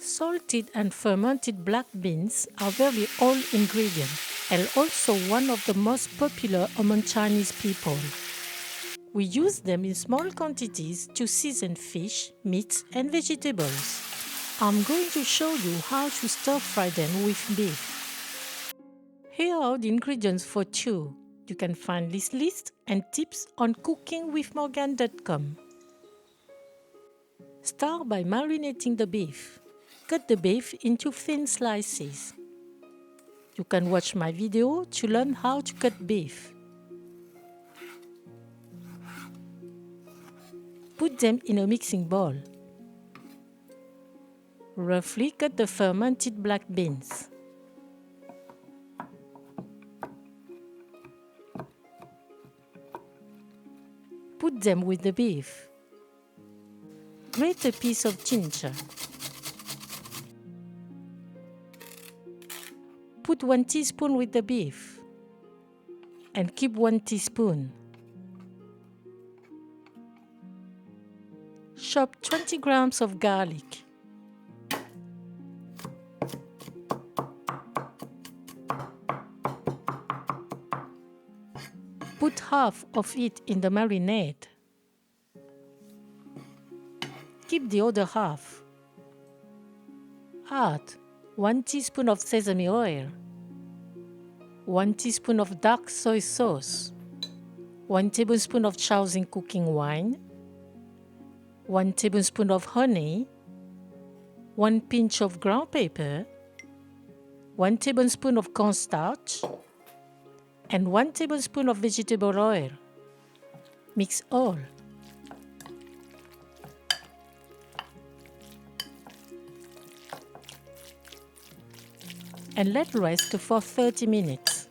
Salted and fermented black beans are very old ingredient and also one of the most popular among Chinese people. We use them in small quantities to season fish, meat and vegetables. I'm going to show you how to stir fry them with beef. Here are the ingredients for two. You can find this list and tips on cookingwithmorgan.com. Start by marinating the beef. Cut the beef into thin slices. You can watch my video to learn how to cut beef. Put them in a mixing bowl. Roughly cut the fermented black beans. Put them with the beef. Grate a piece of ginger. Put 1 teaspoon with the beef and keep 1 teaspoon. Chop 20 grams of garlic. Put half of it in the marinade. Keep the other half. Add 1 teaspoon of sesame oil, 1 teaspoon of dark soy sauce, 1 tablespoon of Shaoxing cooking wine, 1 tablespoon of honey, 1 pinch of ground pepper, 1 tablespoon of cornstarch, and 1 tablespoon of vegetable oil. Mix all. And let rest for 30 minutes.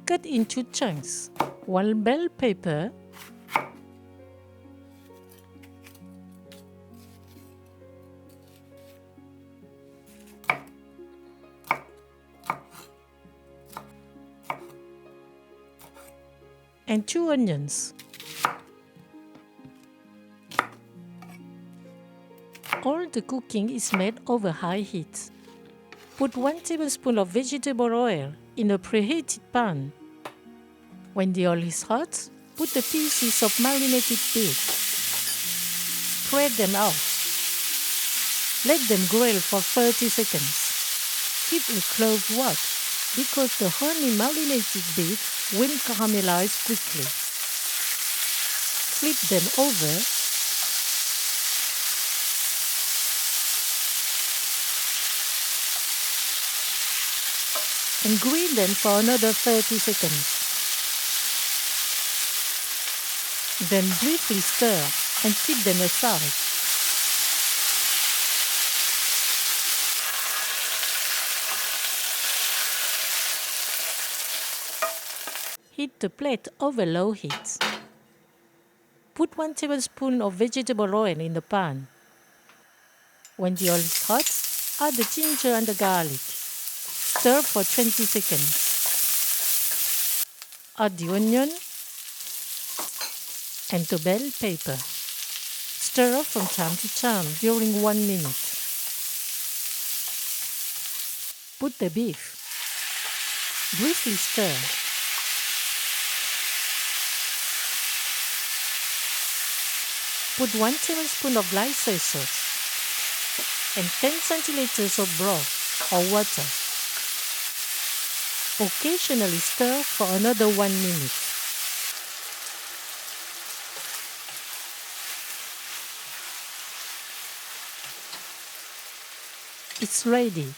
Cut into chunks 1 bell pepper, and 2 onions. All the cooking is made over high heat. Put 1 tablespoon of vegetable oil in a preheated pan. When the oil is hot, put the pieces of marinated beef. Spread them out. Let them grill for 30 seconds. Keep a close watch because the honey marinated beef will caramelize quickly. Flip them over. And grill them for another 30 seconds. Then briefly stir and keep them aside. Heat the plate over low heat. Put 1 tablespoon of vegetable oil in the pan. When the oil is hot, add the ginger and the garlic. Stir for 20 seconds. Add the onion and the bell pepper. Stir from time to time during 1 minute. Put the beef. Briefly stir. Put 1 tablespoon of light soy sauce and 10 centiliters of broth or water. Occasionally stir for another 1 minute. It's ready.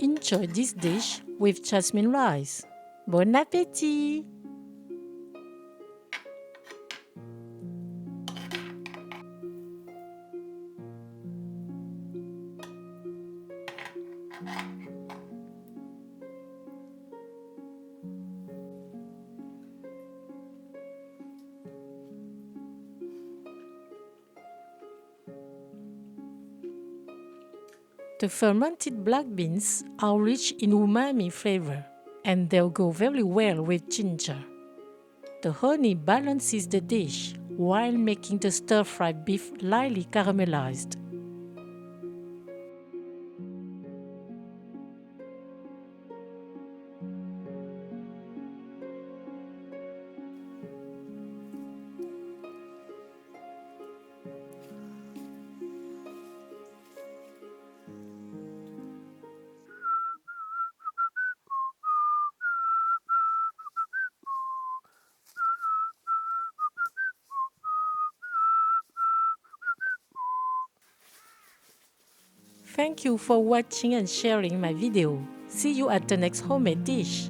Enjoy this dish with jasmine rice. Bon appétit! The fermented black beans are rich in umami flavor, and they'll go very well with ginger. The honey balances the dish while making the stir-fried beef lightly caramelized. Thank you for watching and sharing my video. See you at the next homemade dish.